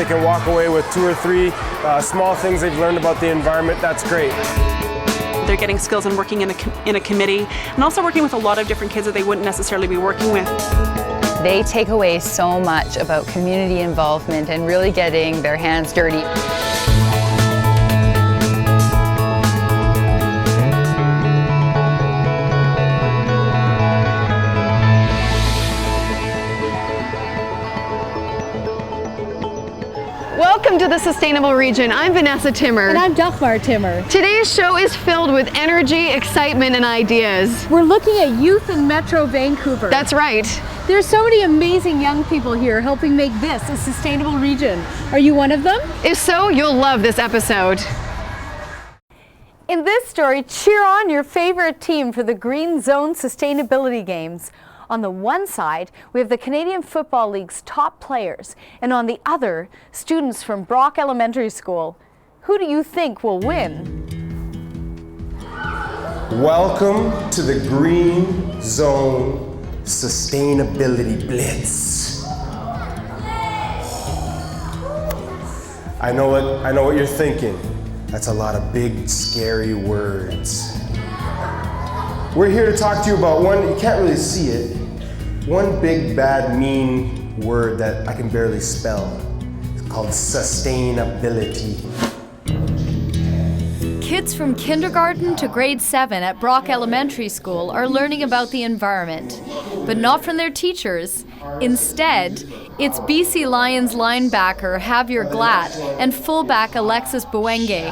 they can walk away with 2 or 3 small things they've learned about the environment, that's great. They're getting skills in working in a committee and also working with a lot of different kids that they wouldn't necessarily be working with. They take away so much about community involvement and really getting their hands dirty. Welcome to the Sustainable Region. I'm Vanessa Timmer. And I'm Dagmar Timmer. Today's show is filled with energy, excitement, and ideas. We're looking at youth in Metro Vancouver. That's right. There's so many amazing young people here helping make this a sustainable region. Are you one of them? If so, you'll love this episode. In this story, cheer on your favorite team for the Green Zone Sustainability Games. On the one side, we have the Canadian Football League's top players, and on the other, students from Brock Elementary School. Who do you think will win? Welcome to the Green Zone Sustainability Blitz. I know what you're thinking. That's a lot of big, scary words. We're here to talk to you about one, you can't really see it, one big, bad, mean word that I can barely spell. It's called sustainability. Kids from kindergarten to grade 7 at Brock Elementary School are learning about the environment, but not from their teachers. Instead, it's BC Lions linebacker Javier Glatt and fullback Alexis Buenge.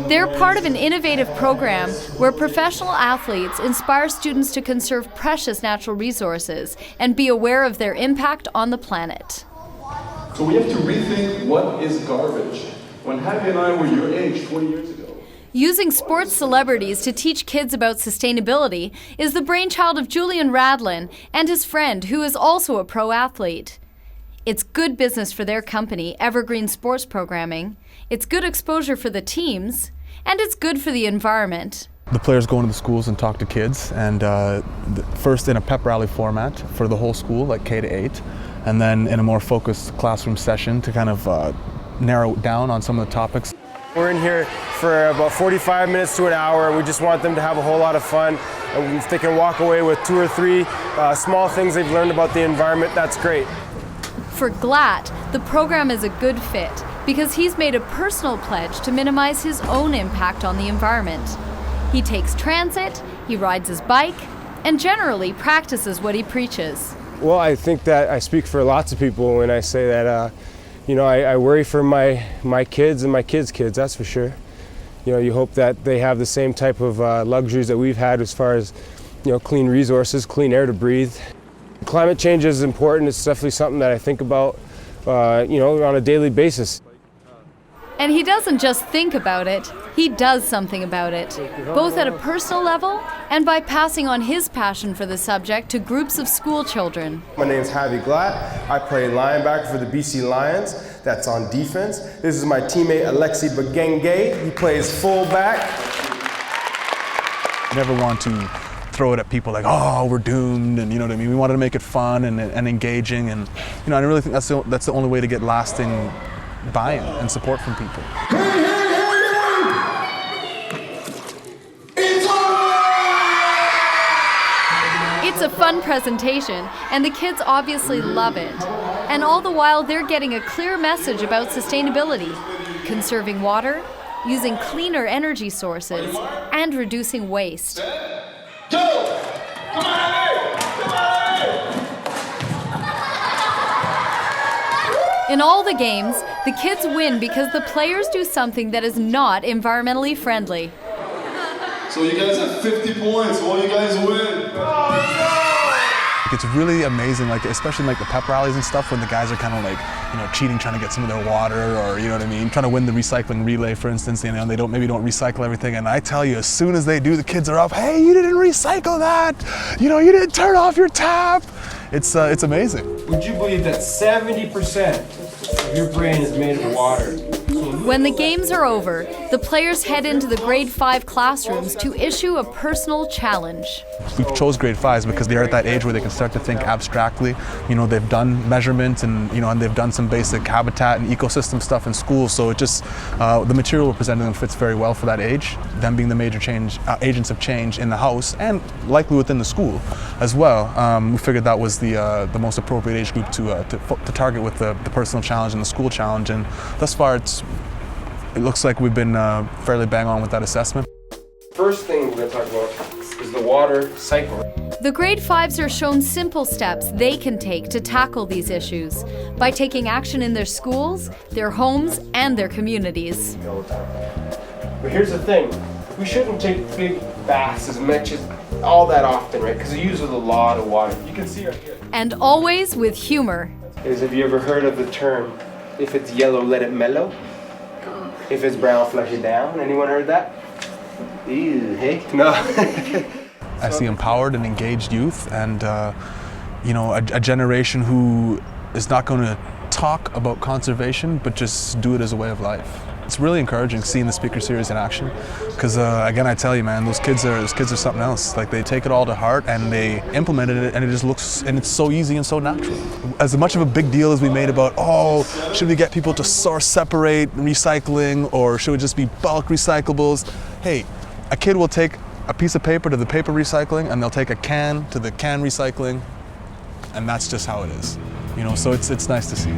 They're part of an innovative program where professional athletes inspire students to conserve precious natural resources and be aware of their impact on the planet. So we have to rethink what is garbage. When Javier and I were your age 20 years ago, Using sports celebrities to teach kids about sustainability is the brainchild of Julian Radlin and his friend, who is also a pro athlete. It's good business for their company, Evergreen Sports Programming. It's good exposure for the teams, and it's good for the environment. The players go into the schools and talk to kids, and first in a pep rally format for the whole school, like K to 8, and then in a more focused classroom session to kind of narrow down on some of the topics. We're in here for about 45 minutes to an hour, and we just want them to have a whole lot of fun. And if they can walk away with 2 or 3 small things they've learned about the environment, that's great. For Glatt, the program is a good fit because he's made a personal pledge to minimize his own impact on the environment. He takes transit, he rides his bike, and generally practices what he preaches. Well, I think that I speak for lots of people when I say that I worry for my kids and my kids' kids, that's for sure. You hope that they have the same type of luxuries that we've had as far as, clean resources, clean air to breathe. Climate change is important. It's definitely something that I think about, on a daily basis. And he doesn't just think about it, he does something about it, both at a personal level and by passing on his passion for the subject to groups of school children. My name's Javier Glatt. I play linebacker for the BC Lions. That's on defense. This is my teammate Alexis Buenge. He plays fullback. Never want to throw it at people like, oh, we're doomed, and you know what I mean? We wanted to make it fun and engaging, and I really think that's the only way to get lasting buy-in and support from people. It's a fun presentation, and the kids obviously love it. And all the while, they're getting a clear message about sustainability, conserving water, using cleaner energy sources, and reducing waste. go! Come on! In all the games, the kids win because the players do something that is not environmentally friendly. So you guys have 50 points. Will you guys win? It's really amazing, especially in the pep rallies and stuff, when the guys are kind of cheating, trying to get some of their water, or trying to win the recycling relay, for instance. They maybe don't recycle everything, and I tell you, as soon as they do, the kids are up. Hey, you didn't recycle that. You didn't turn off your tap. It's amazing. Would you believe that 70% of your brain is made of water? When the games are over, the players head into the grade 5 classrooms to issue a personal challenge. We chose grade 5s because they're at that age where they can start to think abstractly. You know, they've done measurements and, you know, and they've done some basic habitat and ecosystem stuff in school, so it just, the material we're presenting them fits very well for that age. Them being the major agents of change in the house and likely within the school as well. We figured that was the most appropriate age group to target with the personal challenge and the school challenge, and thus far it looks like we've been fairly bang on with that assessment. First thing we're going to talk about is the water cycle. The grade 5s are shown simple steps they can take to tackle these issues by taking action in their schools, their homes, and their communities. But here's the thing, we shouldn't take big baths as much as all that often, right? Because it uses a lot of water. You can see right here. And always with humor. Have you ever heard of the term, if it's yellow, let it mellow? If it's brown, flush it down? Anyone heard that? Ew, hey? No. I see empowered and engaged youth, and you know, a generation who is not going to talk about conservation, but just do it as a way of life. It's really encouraging seeing the speaker series in action, because again, I tell you, man, those kids are something else. Like, they take it all to heart and they implemented it, and it just looks, and it's so easy and so natural. As much of a big deal as we made about, oh, should we get people to separate recycling, or should it just be bulk recyclables? Hey, a kid will take a piece of paper to the paper recycling, and they'll take a can to the can recycling, and that's just how it is. You know, so it's nice to see.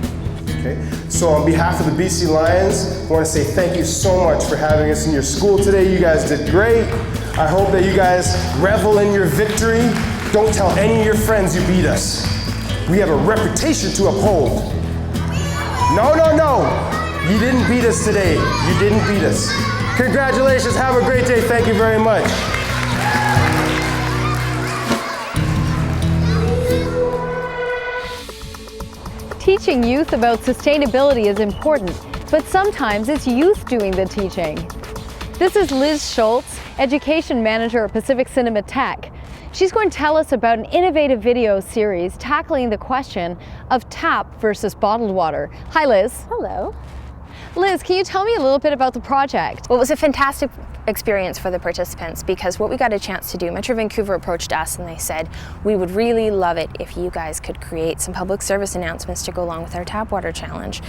Okay. So on behalf of the BC Lions, I want to say thank you so much for having us in your school today. You guys did great. I hope that you guys revel in your victory. Don't tell any of your friends you beat us. We have a reputation to uphold. No, no, no. You didn't beat us today. You didn't beat us. Congratulations. Have a great day. Thank you very much. Teaching youth about sustainability is important, but sometimes it's youth doing the teaching. This is Liz Schultz, Education Manager at Pacific Cinema Tech. She's going to tell us about an innovative video series tackling the question of tap versus bottled water. Hi, Liz. Hello. Liz, can you tell me a little bit about the project? Well, it was a fantastic experience for the participants, because what we got a chance to do, Metro Vancouver approached us and they said, we would really love it if you guys could create some public service announcements to go along with our tap water challenge.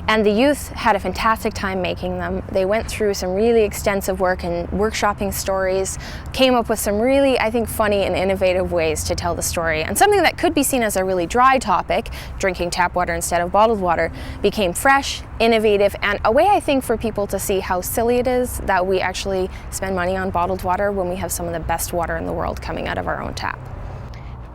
And the youth had a fantastic time making them. They went through some really extensive work and workshopping stories, came up with some really, I think, funny and innovative ways to tell the story. And something that could be seen as a really dry topic, drinking tap water instead of bottled water, became fresh, innovative, and a way, I think, for people to see how silly it is that we actually spend money on bottled water when we have some of the best water in the world coming out of our own tap.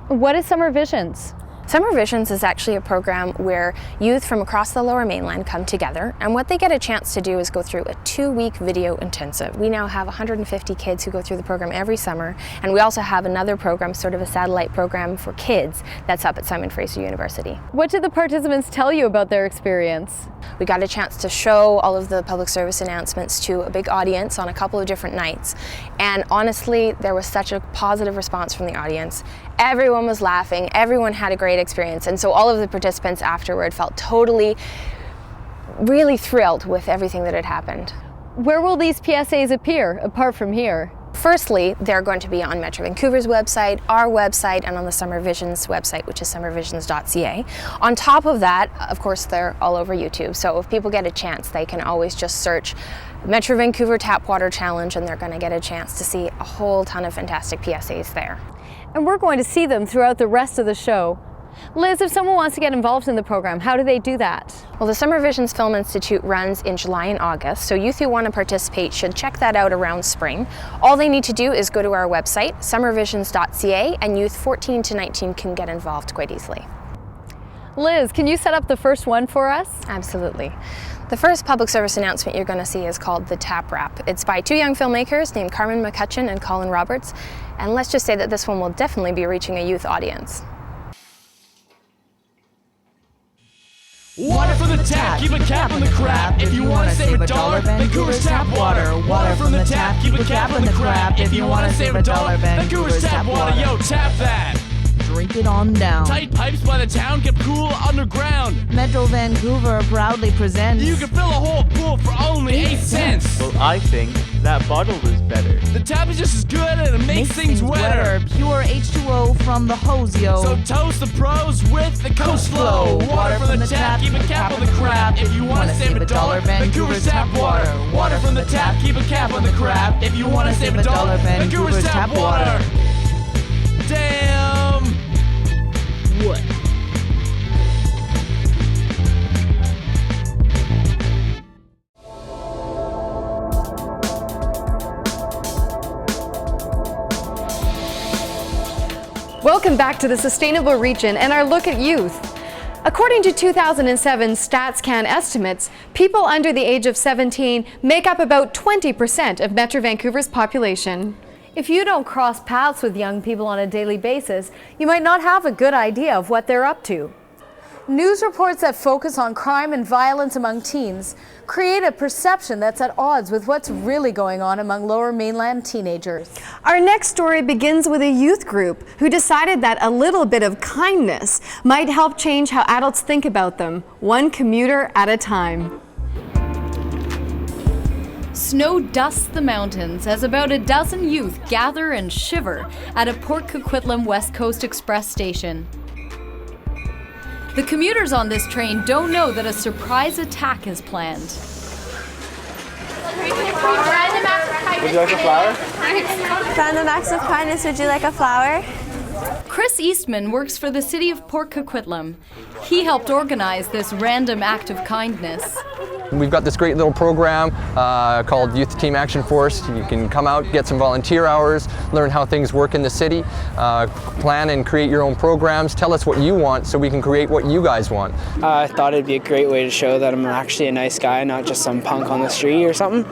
What is Summer Visions? Summer Visions is actually a program where youth from across the Lower Mainland come together, and what they get a chance to do is go through a 2-week video intensive. We now have 150 kids who go through the program every summer, and we also have another program, sort of a satellite program for kids, that's up at Simon Fraser University. What did the participants tell you about their experience? We got a chance to show all of the public service announcements to a big audience on a couple of different nights, and honestly, there was such a positive response from the audience. Everyone was laughing, everyone had a great experience, and so all of the participants afterward felt really thrilled with everything that had happened. Where will these PSAs appear, apart from here? Firstly, they're going to be on Metro Vancouver's website, our website, and on the Summer Visions website, which is summervisions.ca. On top of that, of course, they're all over YouTube, so if people get a chance, they can always just search Metro Vancouver Tap Water Challenge, and they're going to get a chance to see a whole ton of fantastic PSAs there. And we're going to see them throughout the rest of the show. Liz, if someone wants to get involved in the program, how do they do that? Well, the Summer Visions Film Institute runs in July and August, so youth who want to participate should check that out around spring. All they need to do is go to our website, summervisions.ca, and youth 14 to 19 can get involved quite easily. Liz, can you set up the first one for us? Absolutely. The first public service announcement you're going to see is called The Tap Rap. It's by 2 young filmmakers named Carmen McCutcheon and Colin Roberts, and let's just say that this one will definitely be reaching a youth audience. Water from the tap, keep a cap on the crap. If you want to save $1, Vancouver's tap water. Water from the tap, keep a cap on the crap. If you want to save $1, Vancouver's tap water. Yo, tap that. drink it on down. Tight pipes by the town kept cool underground. Metro Vancouver proudly presents. You can fill a whole pool for only 8 cents. Well, I think that bottled is better. The tap is just as good and it makes things wetter. Pure H2O from the hose, yo. So toast the pros with the Coast Flow. Water from the tap, keep a cap on the crap. If you want to save $1, Vancouver's tap water. Water from the tap, keep a cap on the crap. If you want to save $1, Vancouver's tap water. Damn! What? Welcome back to the Sustainable Region and our look at youth. According to 2007 StatsCan estimates, people under the age of 17 make up about 20% of Metro Vancouver's population. If you don't cross paths with young people on a daily basis, you might not have a good idea of what they're up to. News reports that focus on crime and violence among teens create a perception that's at odds with what's really going on among Lower Mainland teenagers. Our next story begins with a youth group who decided that a little bit of kindness might help change how adults think about them, one commuter at a time. Snow dusts the mountains as about a dozen youth gather and shiver at a Port Coquitlam West Coast Express station. The commuters on this train don't know that a surprise attack is planned. Would you like a flower? Random acts of kindness, would you like a flower? Chris Eastman works for the city of Port Coquitlam. He helped organize this random act of kindness. We've got this great little program called Youth Team Action Force. You can come out, get some volunteer hours, learn how things work in the city, plan and create your own programs, tell us what you want so we can create what you guys want. I thought it'd be a great way to show that I'm actually a nice guy, not just some punk on the street or something.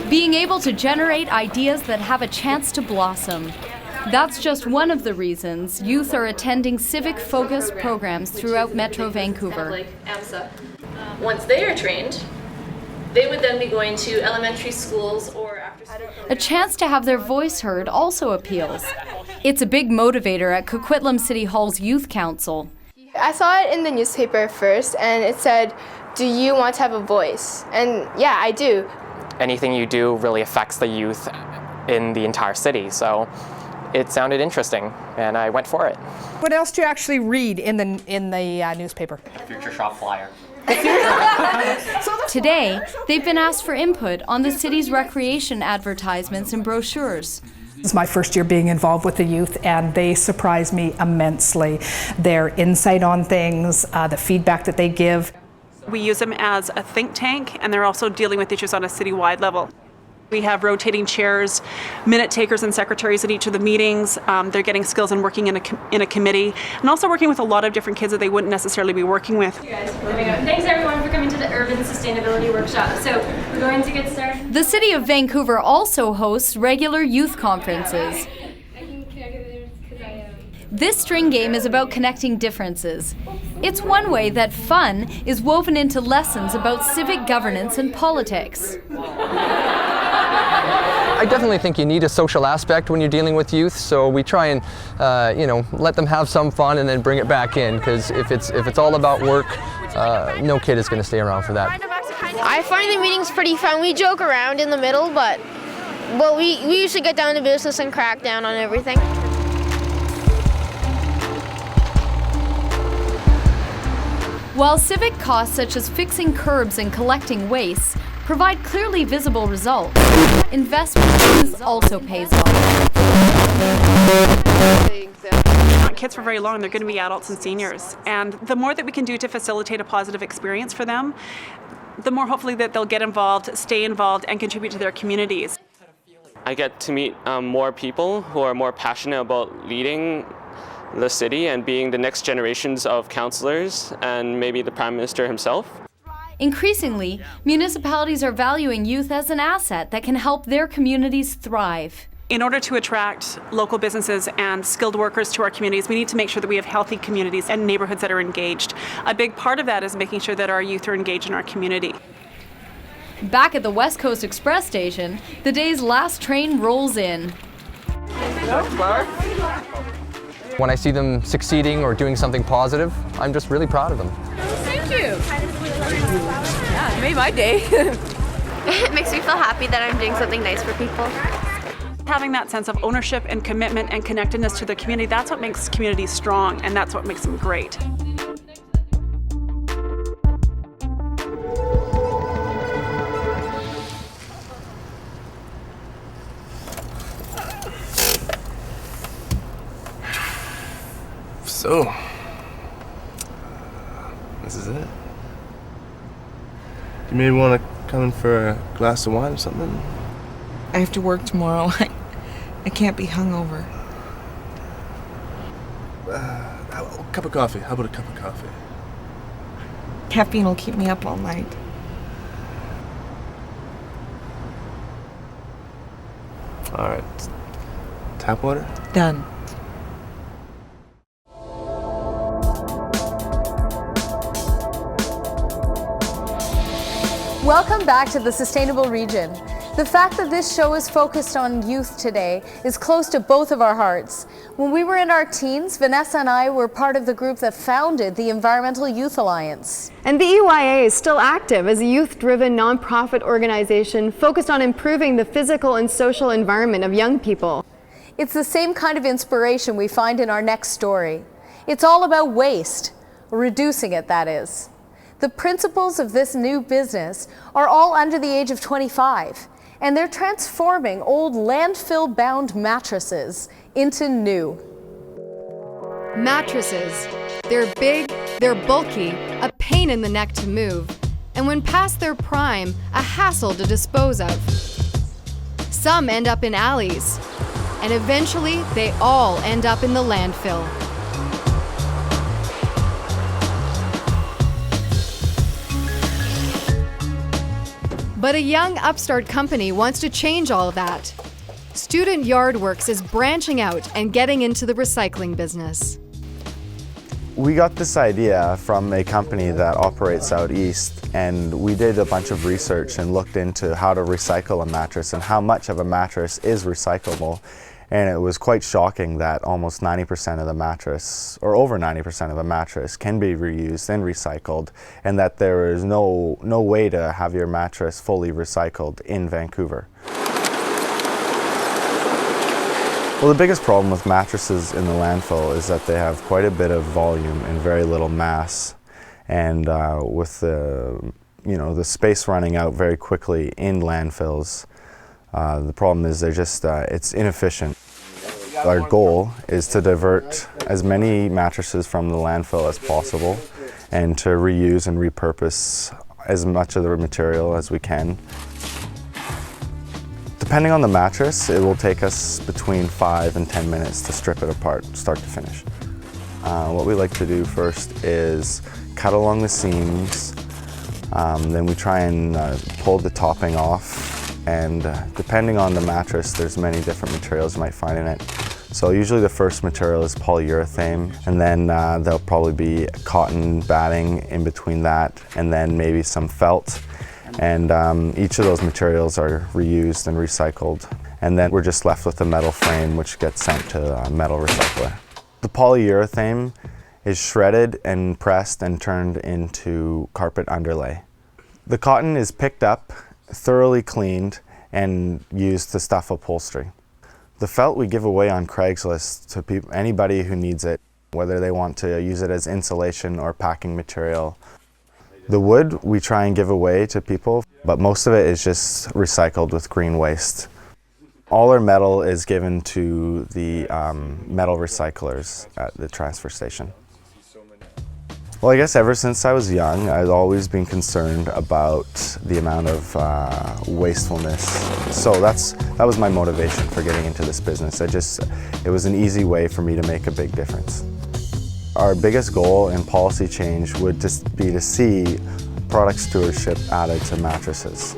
Being able to generate ideas that have a chance to blossom. That's just one of the reasons youth are attending civic-focused programs throughout Metro Vancouver. Like AMSA. Once they are trained, they would then be going to elementary schools or after school. A chance to have their voice heard also appeals. It's a big motivator at Coquitlam City Hall's Youth Council. I saw it in the newspaper first and it said, do you want to have a voice? And yeah, I do. Anything you do really affects the youth in the entire city, so it sounded interesting and I went for it. What else do you actually read in the newspaper? Future shop flyer. Today, they've been asked for input on the city's recreation advertisements and brochures. This is my first year being involved with the youth and they surprise me immensely. Their insight on things, the feedback that they give. We use them as a think tank and they're also dealing with issues on a citywide level. We have rotating chairs, minute takers and secretaries at each of the meetings. They're getting skills and working in a committee and also working with a lot of different kids that they wouldn't necessarily be working with. Thanks everyone for coming to the Urban Sustainability Workshop. So we're going to get started. The City of Vancouver also hosts regular youth conferences. This string game is about connecting differences. It's one way that fun is woven into lessons about civic governance and politics. I definitely think you need a social aspect when you're dealing with youth, so we try and let them have some fun and then bring it back in, because if it's all about work, no kid is going to stay around for that. I find the meetings pretty fun. We joke around in the middle, but we usually get down to business and crack down on everything. While civic costs such as fixing curbs and collecting waste provide clearly visible results, investment also pays off. Not kids for very long, they're going to be adults and seniors. And the more that we can do to facilitate a positive experience for them, the more hopefully that they'll get involved, stay involved, and contribute to their communities. I get to meet more people who are more passionate about leading the city and being the next generations of councillors and maybe the Prime Minister himself. Increasingly, municipalities are valuing youth as an asset that can help their communities thrive. In order to attract local businesses and skilled workers to our communities, we need to make sure that we have healthy communities and neighborhoods that are engaged. A big part of that is making sure that our youth are engaged in our community. Back at the West Coast Express station, the day's last train rolls in. When I see them succeeding or doing something positive, I'm just really proud of them. Thank you. Yeah, it made my day. It makes me feel happy that I'm doing something nice for people. Having that sense of ownership and commitment and connectedness to the community, that's what makes communities strong, and that's what makes them great. So, this is it. You maybe want to come in for a glass of wine or something? I have to work tomorrow. I can't be hungover. A cup of coffee. How about a cup of coffee? Caffeine will keep me up all night. All right. Tap water? Done. Welcome back to the Sustainable Region. The fact that this show is focused on youth today is close to both of our hearts. When we were in our teens, Vanessa and I were part of the group that founded the Environmental Youth Alliance. And the EYA is still active as a youth-driven nonprofit organization focused on improving the physical and social environment of young people. It's the same kind of inspiration we find in our next story. It's all about waste, reducing it, that is. The principals of this new business are all under the age of 25, and they're transforming old landfill-bound mattresses into new. Mattresses. They're big, they're bulky, a pain in the neck to move, and when past their prime, a hassle to dispose of. Some end up in alleys, and eventually they all end up in the landfill. But a young upstart company wants to change all of that. Student Yardworks is branching out and getting into the recycling business. We got this idea from a company that operates out east, and we did a bunch of research and looked into how to recycle a mattress and how much of a mattress is recyclable. And it was quite shocking that almost 90% of the mattress, or over 90% of a mattress, can be reused and recycled, and that there is no way to have your mattress fully recycled in Vancouver. Well, the biggest problem with mattresses in the landfill is that they have quite a bit of volume and very little mass. And with the space running out very quickly in landfills, the problem is it's inefficient. Our goal is to divert as many mattresses from the landfill as possible and to reuse and repurpose as much of the material as we can. Depending on the mattress, it will take us between 5 and 10 minutes to strip it apart, start to finish. What we like to do first is cut along the seams, then we try and pull the topping off. And depending on the mattress, there's many different materials you might find in it. So usually the first material is polyurethane, and then there'll probably be cotton batting in between that, and then maybe some felt. And each of those materials are reused and recycled. And then we're just left with the metal frame, which gets sent to a metal recycler. The polyurethane is shredded and pressed and turned into carpet underlay. The cotton is picked up, thoroughly cleaned, and used to stuff upholstery. The felt we give away on Craigslist to anybody who needs it, whether they want to use it as insulation or packing material. The wood we try and give away to people, but most of it is just recycled with green waste. All our metal is given to the metal recyclers at the transfer station. Well, I guess ever since I was young, I've always been concerned about the amount of wastefulness. So that was my motivation for getting into this business. It was an easy way for me to make a big difference. Our biggest goal in policy change would just be to see product stewardship added to mattresses.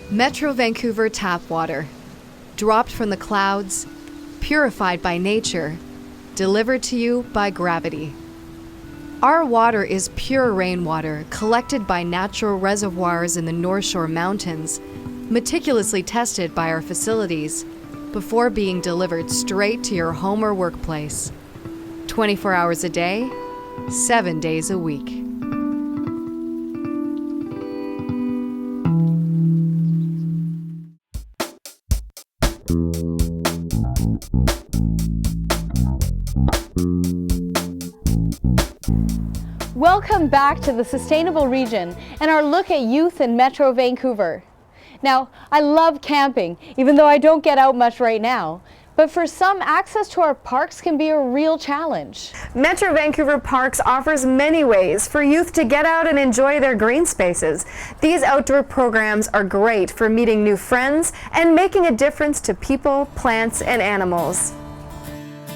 Metro Vancouver tap water. Dropped from the clouds, purified by nature, delivered to you by gravity. Our water is pure rainwater collected by natural reservoirs in the North Shore Mountains, meticulously tested by our facilities, before being delivered straight to your home or workplace. 24 hours a day, 7 days a week. Welcome back to the Sustainable Region and our look at youth in Metro Vancouver. Now, I love camping, even though I don't get out much right now. But for some, access to our parks can be a real challenge. Metro Vancouver Parks offers many ways for youth to get out and enjoy their green spaces. These outdoor programs are great for meeting new friends and making a difference to people, plants, and animals.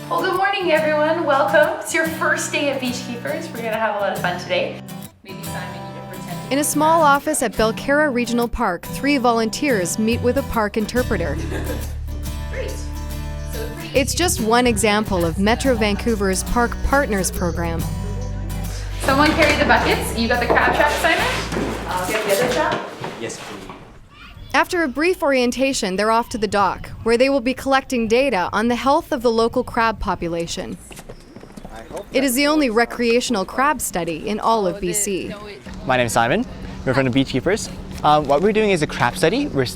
Well, good morning, everyone. Welcome. It's your first day at Beachkeepers. We're going to have a lot of fun today. Maybe Simon, you can pretend. In a small office at Belcarra Regional Park, 3 volunteers meet with a park interpreter. Great. It's just one example of Metro Vancouver's Park Partners program. Someone carry the buckets. You got the crab trap, Simon? I'll get the other trap. Yes, please. After a brief orientation, they're off to the dock, where they will be collecting data on the health of the local crab population. It is the only recreational crab study in all of BC. My name is Simon. We're from the Beachkeepers. What we're doing is a crab study. We're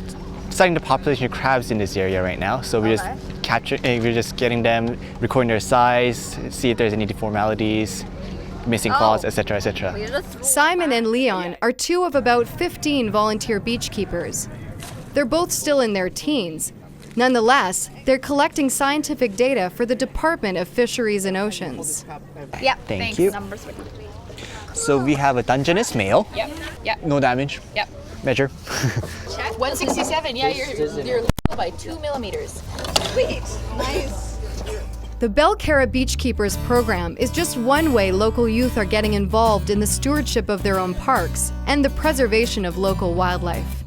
studying the population of crabs in this area right now. So we're just getting them, recording their size, see if there's any deformalities, missing claws, etc., etc. Simon and Leon are 2 of about 15 volunteer beachkeepers. They're both still in their teens. Nonetheless, they're collecting scientific data for the Department of Fisheries and Oceans. Yep, thank you. So we have a Dungeness male. Yep. No damage. Yep. Measure. 167. Yeah, you're low by 2 millimeters. Sweet. Nice. The Belcarra Beachkeepers program is just one way local youth are getting involved in the stewardship of their own parks and the preservation of local wildlife.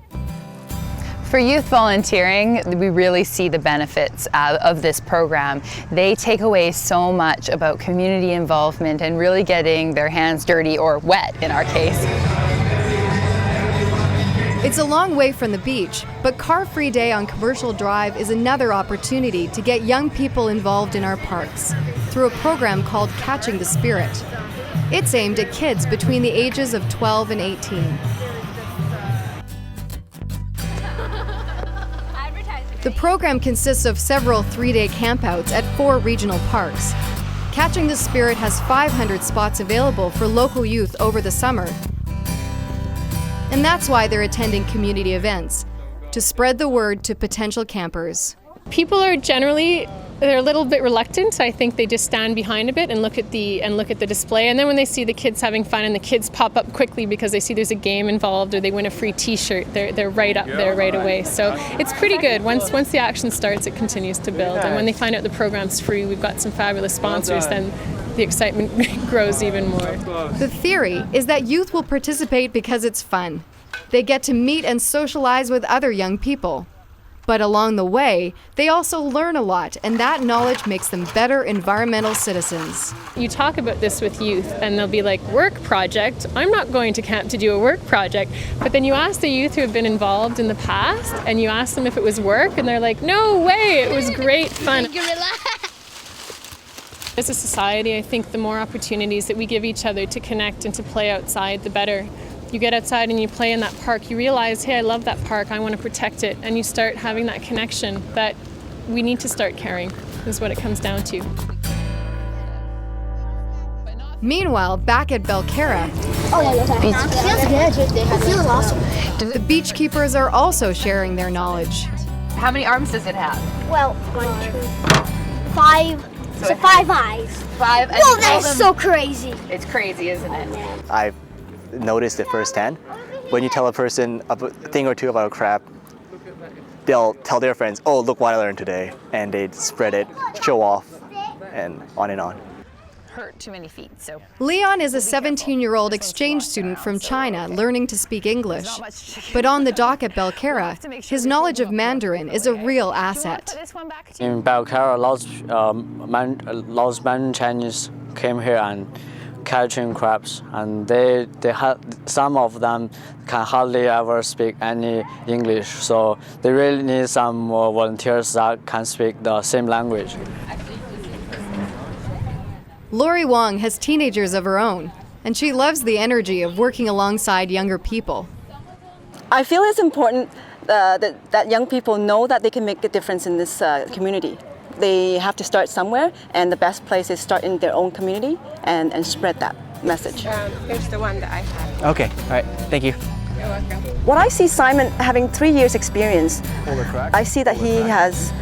For youth volunteering, we really see the benefits of this program. They take away so much about community involvement and really getting their hands dirty, or wet in our case. It's a long way from the beach, but Car-Free Day on Commercial Drive is another opportunity to get young people involved in our parks through a program called Catching the Spirit. It's aimed at kids between the ages of 12 and 18. The program consists of several 3-day campouts at 4 regional parks. Catching the Spirit has 500 spots available for local youth over the summer. And that's why they're attending community events, to spread the word to potential campers. People are generally, they're a little bit reluctant. I think they just stand behind a bit and look at the display. And then when they see the kids having fun and the kids pop up quickly because they see there's a game involved or they win a free T-shirt, they're right up there right away. So it's pretty good. Once the action starts, it continues to build. And when they find out the program's free, we've got some fabulous sponsors, then the excitement grows even more. The theory is that youth will participate because it's fun. They get to meet and socialize with other young people. But along the way, they also learn a lot, and that knowledge makes them better environmental citizens. You talk about this with youth, and they'll be like, work project? I'm not going to camp to do a work project. But then you ask the youth who have been involved in the past, and you ask them if it was work, and they're like, no way, it was great fun. As a society, I think the more opportunities that we give each other to connect and to play outside, the better. You get outside and you play in that park, you realize, hey, I love that park, I want to protect it, and you start having that connection that we need to start caring, is what it comes down to. Meanwhile, back at Belcarra, the beachkeepers are also sharing their knowledge. How many arms does it have? Well, 1, 2, 5. So 5 eyes. 5. Whoa, that's so crazy. It's crazy, isn't it? I've noticed it firsthand. When you tell a person a thing or two about a crab, they'll tell their friends, oh, look what I learned today, and they'd spread it, show off, and on and on. hurt too many feet. So Leon is a 17-year-old exchange student from China learning to speak English. But on the dock at Belcarra, his knowledge of Mandarin is a real asset. In Belcarra, lots of Mandarin Chinese came here and catching crabs, and they had, some of them can hardly ever speak any English, so they really need some volunteers that can speak the same language. Lori Wong has teenagers of her own, and she loves the energy of working alongside younger people. I feel it's important that young people know that they can make a difference in this community. They have to start somewhere, and the best place is start in their own community and spread that message. Here's the one that I have. Okay, all right, thank you. You're welcome. What I see Simon having 3 years experience, I see that he has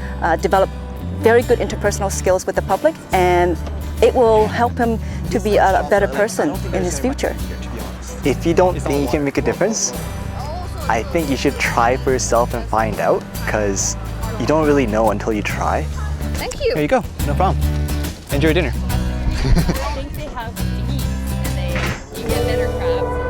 developed very good interpersonal skills with the public, and it will help him to be a better person in his future. If you don't think you can make a difference, I think you should try for yourself and find out, because you don't really know until you try. Thank you. There you go, no problem. Enjoy dinner. I think they have meat and you get better crabs.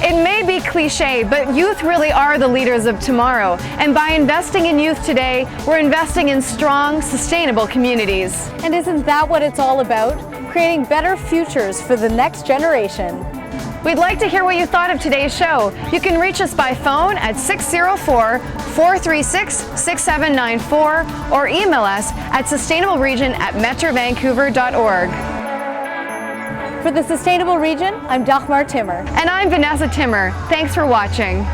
It may be cliche, but youth really are the leaders of tomorrow. And by investing in youth today, we're investing in strong, sustainable communities. And isn't that what it's all about? Creating better futures for the next generation. We'd like to hear what you thought of today's show. You can reach us by phone at 604-436-6794 or email us at sustainableregion@metrovancouver.org. For the Sustainable Region, I'm Dagmar Timmer. And I'm Vanessa Timmer. Thanks for watching.